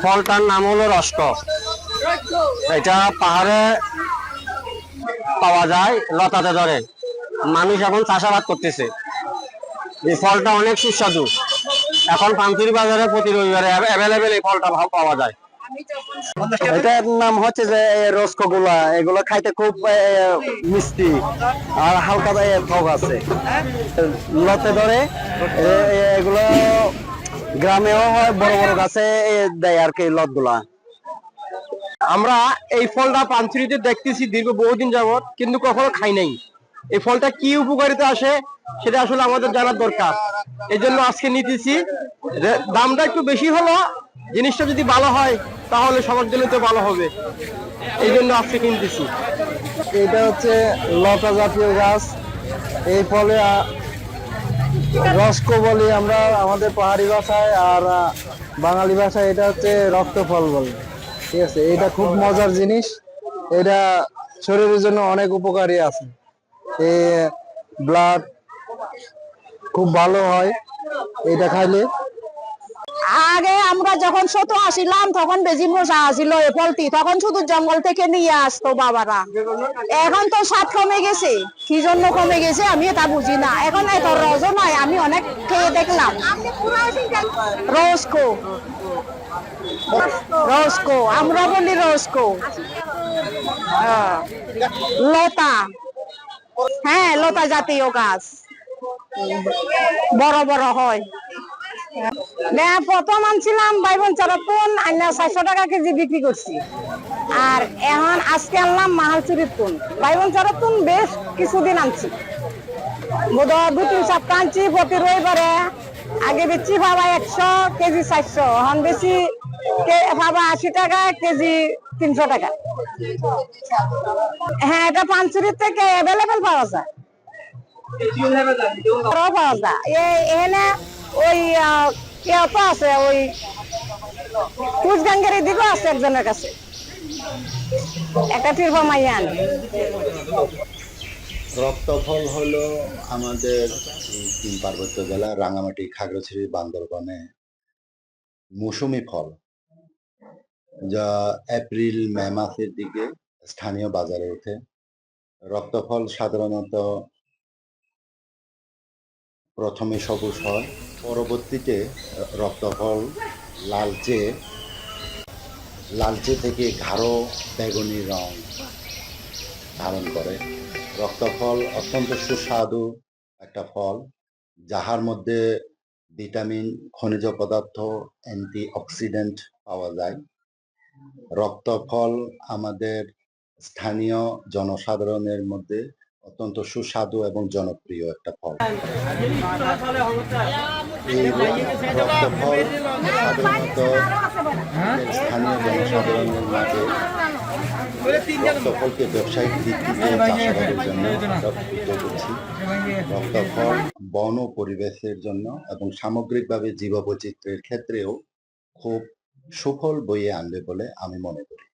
ফলটার নাম হলো রস্ক। এটা পাহাড়ে পাওয়া যায়, লতাতে ধরে। মানুষ এখন চাষাবাদ করতেছে। এই ফলটা অনেক সুস্বাদু। এখন পান্তুরি বাজারে প্রতি রবিবারে অ্যাভেলেবেল এই ফলটা পাওয়া যায়। এটার নাম হচ্ছে যে রসকোগুলা। এগুলো খাইতে খুব মিষ্টি আর হালকা টক আছে, লতে ধরে। এগুলো গ্রামেও হয়, বড় বড় গাছে দেয় আর কি লত গুলা। আমরা এই ফলটা পানচুরিতে দেখতেছি দীর্ঘ বহুদিন যাবত, কিন্তু কখনো খাই নাই। এই ফলটা কি উপকারিতা আসে সেটা আসলে আমাদের জানার দরকার। এই জন্য আজকে নিতেছি। দামটা একটু বেশি হলো, জিনিসটা যদি ভালো হয় তাহলে সবার জন্য তো ভালো হবে। এই জন্য আজকে কিনতেছি। এটা হচ্ছে লতা জাতীয় গাছ। এই ফলে রসকো বলি আমরা আমাদের পাহাড়ি ভাষায়, আর বাঙালি ভাষায় এটা হচ্ছে রক্ত ফল বলে। ঠিক আছে, এটা খুব মজার জিনিস। এটা শরীরের জন্য অনেক উপকারী আছে। এই ব্লাড খুব ভালো হয় এটা খাইলে। আগে আমরা যখন ছোট আসিলাম তখন বেশি মশা আসিল এই ফলটি, তখন শুধু জঙ্গল থেকে নিয়ে আসতো বাবারা। এখন তো স্বাদ কমে গেছে, কি জন্য কমে গেছে আমি এটা বুঝি না। এখন এত রসও নয়, আমি অনেক খেয়ে দেখলাম। রসকো, রসকো আমরা বলি রসকো। লতা, হ্যাঁ লতা জাতীয় গাছ, বড় বড় হয়। প্রথম আনছিলাম বাইবন চারাতুন, আইনা 400 টাকা কেজি বিক্রি করছি। আর এখন আজকে আনলাম মাহালচুরির তুন। বাইবন চারাতুন বেশ কিছুদিন আনছি, বোধহয় 2-3 সপ্তাহ আনছি প্রতি রবিবারে। আগে বেচি ভাবা 100 কেজি 400, এখন বেশি ভাবা 80 টাকা কেজি, 300 টাকা। হ্যাঁ, এটা পানচুরির থেকে অ্যাভেলেবেল পাওয়া যায়, পাওয়া যায়। এখানে ওই কেউ আছে, ওই কুচগাঙ্গের দিকেও আছে একজনের কাছে, একটা টিরফা মাইয়া আনে। রক্তফল হলো আমাদের তিন পার্বত্য জেলা রাঙামাটি, খাগড়াছড়ি, বান্দরবানে মৌসুমি ফল, যা এপ্রিল মে মাসের দিকে স্থানীয় বাজারে ওঠে। রক্তফল সাধারণত প্রথমে সবুজ হয়, পরবর্তীতে রক্তফল লালচে থেকে গাঢ় বেগুনি রং ধারণ করে। রক্তফল অত্যন্ত সুস্বাদু একটা ফল, যাহার মধ্যে ভিটামিন, খনিজ পদার্থ, অ্যান্টি অক্সিডেন্ট পাওয়া যায়। রক্তফল আমাদের স্থানীয় জনসাধারণের মধ্যে অত্যন্ত সুস্বাদু এবং জনপ্রিয় একটা ফল। এই রক্তফল সাধারণত স্থানীয় জনসাধারণের মাঝে রক্তফলকে ব্যবসায়িক ভিত্তিতে চাষাবাদের জন্য উদ্যোগ করছি। রক্তফল বন ও পরিবেশের জন্য এবং সামগ্রিকভাবে জীববৈচিত্র্যের ক্ষেত্রেও খুব সুফল বয়ে আনবে বলে আমি মনে করি।